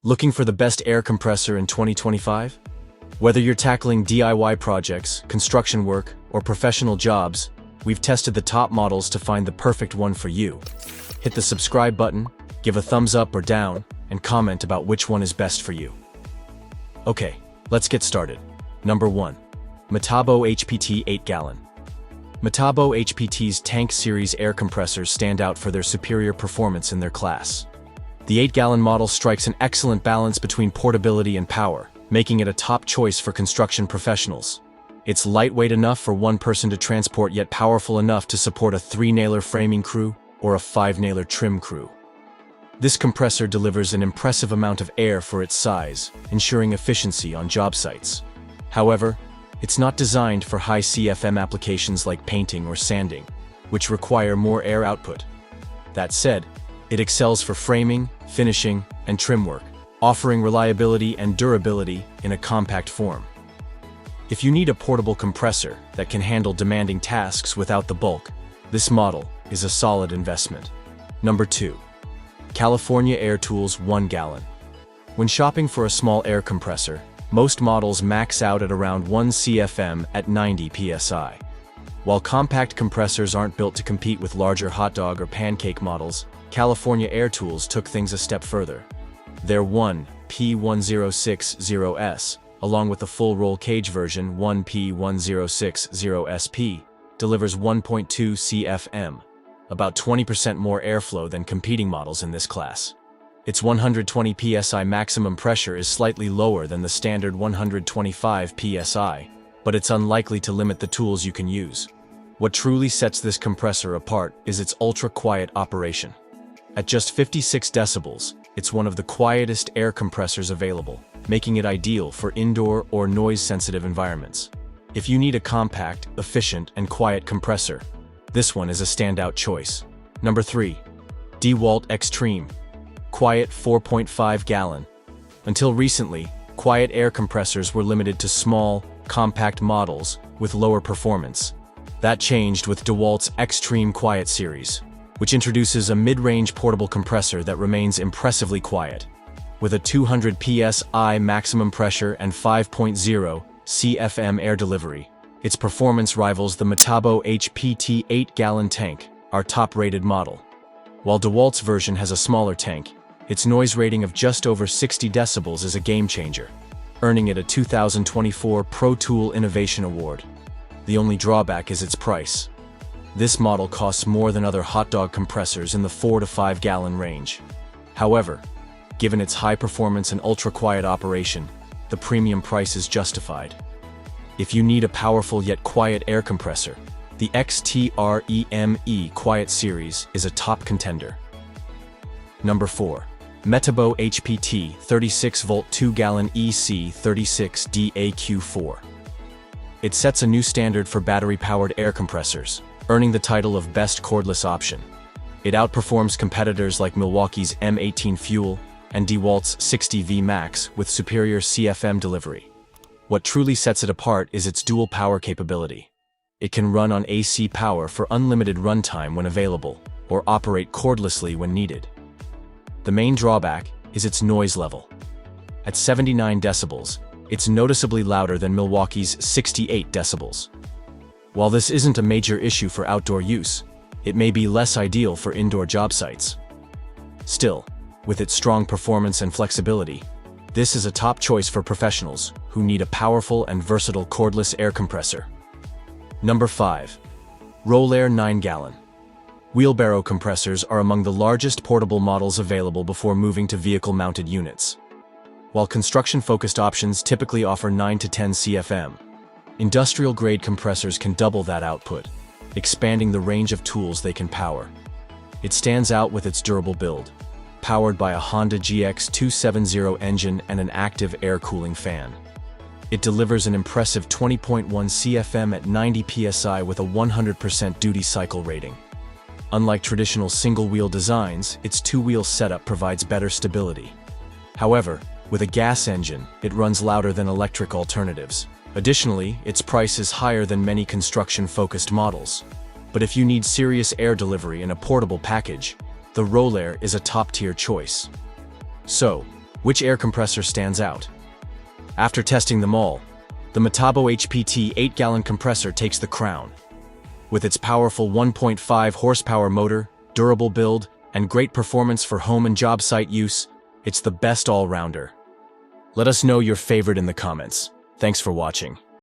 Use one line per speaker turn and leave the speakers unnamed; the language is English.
Looking for the best air compressor in 2025? Whether you're tackling DIY projects, construction work, or professional jobs, we've tested the top models to find the perfect one for you. Hit the subscribe button, give a thumbs up or down, and comment about which one is best for you. Okay, let's get started. Number 1. Metabo HPT 8-gallon. Metabo HPT's Tank Series air compressors stand out for their superior performance in their class. The 8-gallon model strikes an excellent balance between portability and power, making it a top choice for construction professionals. It's lightweight enough for one person to transport yet powerful enough to support a 3-nailer framing crew or a 5-nailer trim crew. This compressor delivers an impressive amount of air for its size, ensuring efficiency on job sites. However, it's not designed for high CFM applications like painting or sanding, which require more air output. That said, it excels for framing, finishing, and trim work, offering reliability and durability in a compact form. If you need a portable compressor that can handle demanding tasks without the bulk, this model is a solid investment. Number 2. California Air Tools 1-gallon. When shopping for a small air compressor, most models max out at around 1 CFM at 90 psi. While compact compressors aren't built to compete with larger hot dog or pancake models, California Air Tools took things a step further. Their 1P1060S, along with the full roll cage version 1P1060SP, delivers 1.2 CFM, about 20% more airflow than competing models in this class. Its 120 psi maximum pressure is slightly lower than the standard 125 psi, but it's unlikely to limit the tools you can use. What truly sets this compressor apart is its ultra-quiet operation. At just 56 decibels, it's one of the quietest air compressors available, making it ideal for indoor or noise-sensitive environments. If you need a compact, efficient, and quiet compressor, this one is a standout choice. Number 3. DeWalt XTREME. Quiet 4.5-gallon. Until recently, quiet air compressors were limited to small, compact models with lower performance. That changed with DeWalt's XTREME Quiet series, which introduces a mid-range portable compressor that remains impressively quiet. With a 200 psi maximum pressure and 5.0 CFM air delivery, its performance rivals the Metabo HPT 8-gallon tank, our top-rated model. While DeWalt's version has a smaller tank, its noise rating of just over 60 decibels is a game-changer, earning it a 2024 Pro Tool Innovation Award. The only drawback is its price. This model costs more than other hot dog compressors in the 4 to 5-gallon range. However, given its high performance and ultra-quiet operation, the premium price is justified. If you need a powerful yet quiet air compressor, the XTREME Quiet series is a top contender. Number 4. Metabo HPT 36-volt 2-gallon EC36DAQ4. It sets a new standard for battery-powered air compressors, earning the title of Best Cordless Option. It outperforms competitors like Milwaukee's M18 Fuel and DeWalt's 60V Max with superior CFM delivery. What truly sets it apart is its dual power capability. It can run on AC power for unlimited runtime when available, or operate cordlessly when needed. The main drawback is its noise level. At 79 decibels, it's noticeably louder than Milwaukee's 68 decibels. While this isn't a major issue for outdoor use, it may be less ideal for indoor job sites. Still, with its strong performance and flexibility, this is a top choice for professionals who need a powerful and versatile cordless air compressor. Number 5. Rolair 9-gallon. Wheelbarrow compressors are among the largest portable models available before moving to vehicle-mounted units. While construction-focused options typically offer 9 to 10 CFM, industrial-grade compressors can double that output, expanding the range of tools they can power. It stands out with its durable build, powered by a Honda GX270 engine and an active air cooling fan. It delivers an impressive 20.1 CFM at 90 psi with a 100% duty cycle rating. Unlike traditional single-wheel designs, its two-wheel setup provides better stability. However, with a gas engine, it runs louder than electric alternatives. Additionally, its price is higher than many construction-focused models. But if you need serious air delivery in a portable package, the Rolair is a top-tier choice. So, Which air compressor stands out? After testing them all, the Metabo HPT 8-gallon compressor takes the crown. With its powerful 1.5 horsepower motor, durable build, and great performance for home and job site use, it's the best all-rounder. Let us know your favorite in the comments. Thanks for watching.